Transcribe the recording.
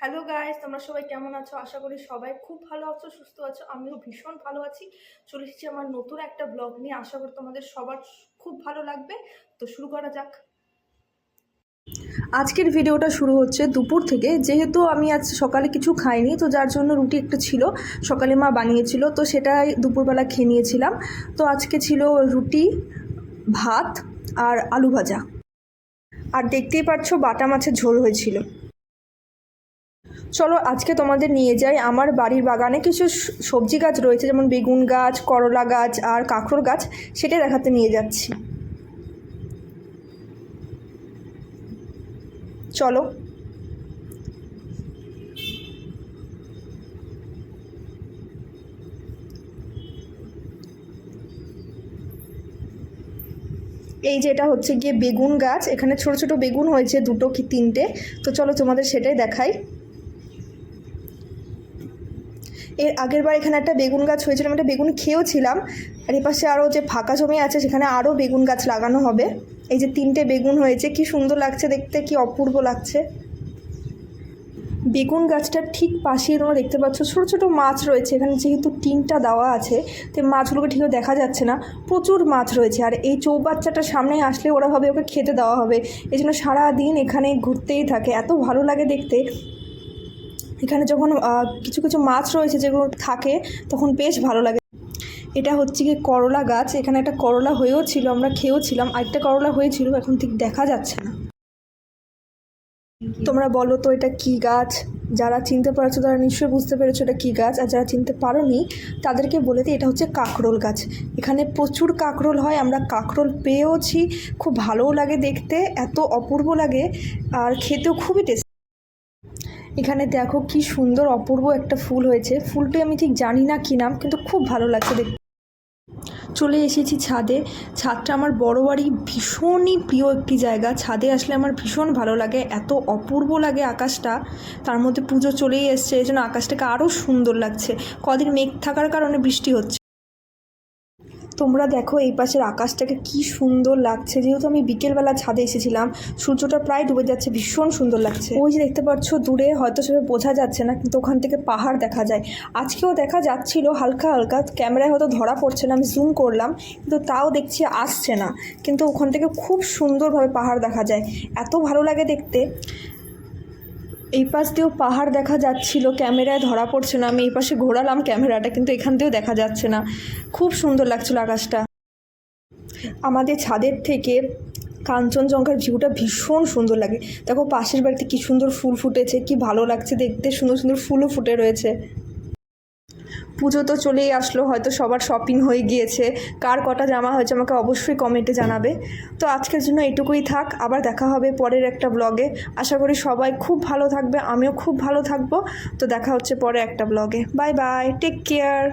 Hello guys, তোমরা সবাই কেমন আছো? আশা করি সবাই খুব ভালো আছো, সুস্থ আছো। আমিও ভীষণ ভালো আছি। চলে এসেছি আমার নতুন একটা ব্লগ নিয়ে। আশা করি তোমাদের সবার খুব ভালো লাগবে। তো শুরু করা যাক। আজকের ভিডিওটা শুরু হচ্ছে দুপুর থেকে। যেহেতু আমি আজ সকালে কিছু খাইনি, তো যার জন্য রুটি একটা ছিল, সকালে মা বানিয়েছিল, তো সেটাই দুপুরবেলা খেয়ে নিয়েছিলাম। তো আজকে ছিল রুটি, ভাত আর আলু ভাজা। আর দেখতেই পাচ্ছ বাটা মাছের ঝোল হয়েছিল। চলো আজকে তোমাদের নিয়ে যাই আমার বাড়ির বাগানে। কিছু সবজি গাছ রয়েছে, যেমন বেগুন গাছ, করলা গাছ আর কাঁকরোল গাছ, সেটা দেখাতে নিয়ে যাচ্ছি। চলো। এই যে এটা হচ্ছে গিয়ে বেগুন গাছ। এখানে ছোট ছোট বেগুন হয়েছে, দুটো কি তিনটে। তো চলো তোমাদের সেটাই দেখাই। এর আগের বার এখানে একটা বেগুন গাছ হয়েছিল, আমি একটা বেগুন খেয়েও ছিলাম। আর এপাশে আরও যে ফাঁকা জমি আছে, সেখানে আরও বেগুন গাছ লাগানো হবে। এই যে তিনটে বেগুন হয়েছে, কি সুন্দর লাগছে দেখতে, কি অপূর্ব লাগছে। বেগুন গাছটার ঠিক পাশেই তোমরা দেখতে পাচ্ছ ছোটো ছোটো মাছ রয়েছে। এখানে যেহেতু টিনটা দেওয়া আছে, তো মাছগুলোকে ঠিকও দেখা যাচ্ছে না, প্রচুর মাছ রয়েছে। আর এই চৌবাচ্চাটার সামনে আসলে ওরা ভাবে ওকে খেতে দেওয়া হবে, এই জন্য সারাদিন এখানে ঘুরতেই থাকে। এত ভালো লাগে দেখতে। এখানে যখন কিছু কিছু মাছ রয়েছে যেগুলো থাকে, তখন বেশ ভালো লাগে। এটা হচ্ছে কি করলা গাছ। এখানে একটা করলা হয়েও ছিল, আমরা খেয়েও ছিলাম। আরেকটা করলা হয়েছিল, এখন ঠিক দেখা যাচ্ছে না। তোমরা বলো তো এটা কি গাছ? যারা চিনতে পারছো তারা নিশ্চয়ই বুঝতে পেরেছো এটা কী গাছ। আর যারা চিনতে পারোনি তাদেরকে বলে দিই, এটা হচ্ছে কাঁকরোল গাছ। এখানে প্রচুর কাঁকরোল হয়, আমরা কাঁকরোল পেয়েওছি। খুব ভালোও লাগে দেখতে, এত অপূর্ব লাগে, আর খেতেও খুবই টেস্টি। এখানে দেখো কি সুন্দর অপূর্ব একটা ফুল হয়েছে। ফুলটি আমি ঠিক জানি না কী নাম, কিন্তু খুব ভালো লাগছে দেখতে। চলে এসেছি ছাদে। ছাদটা আমার বড় বাড়ি, ভীষণই প্রিয় একটি জায়গা। ছাদে আসলে আমার ভীষণ ভালো লাগে, এত অপূর্ব লাগে আকাশটা। তার মধ্যে পুজো চলেই এসছে, এই জন্য আকাশটাকে আরও সুন্দর লাগছে। কদিন মেঘ থাকার কারণে বৃষ্টি হচ্ছে। তোমরা দেখো এই পাশের আকাশটাকে কি সুন্দর লাগছে। যেহেতু আমি বিকেলবেলা ছাদে এসেছিলাম, সূর্যটা প্রায় ডুবে যাচ্ছে, ভীষণ সুন্দর লাগছে। ওই যে দেখতে পাচ্ছ দূরে, হয়তো সেভাবে বোঝা যাচ্ছে না, কিন্তু ওখান থেকে পাহাড় দেখা যায়। আজকেও দেখা যাচ্ছিল হালকা হালকা, ক্যামেরায় হয়তো ধরা পড়ছে না, আমি জুম করলাম, কিন্তু তাও দেখছি আসছে না। কিন্তু ওখান থেকে খুব সুন্দরভাবে পাহাড় দেখা যায়, এত ভালো লাগে দেখতে। এই পাশ দিয়েও পাহাড় দেখা যাচ্ছিল, ক্যামেরায় ধরা পড়ছে না। আমি এই পাশে ঘোরালাম ক্যামেরাটা, কিন্তু এখান দিয়েও দেখা যাচ্ছে না। খুব সুন্দর লাগছিল আকাশটা। আমাদের ছাদের থেকে কাঞ্চনজঙ্ঘার ভিউটা ভীষণ সুন্দর লাগে। দেখো পাশের বাড়িতে কি সুন্দর ফুল ফুটেছে, কি ভালো লাগছে দেখতে, সুন্দর সুন্দর ফুলও ফুটে রয়েছে। পুজো তো চলেই আসলো, হয়তো সবার শপিং হয়ে গিয়েছে। কার কটা জামা হয়েছে আমাকে অবশ্যই কমেন্টে জানাবে। তো আজকের জন্য এটুকুই থাক, আবার দেখা হবে পরের একটা ব্লগে। আশা করি সবাই খুব ভালো থাকবে, আমিও খুব ভালো থাকবো। তো দেখা হচ্ছে পরে একটা ব্লগে। Bye bye, take care.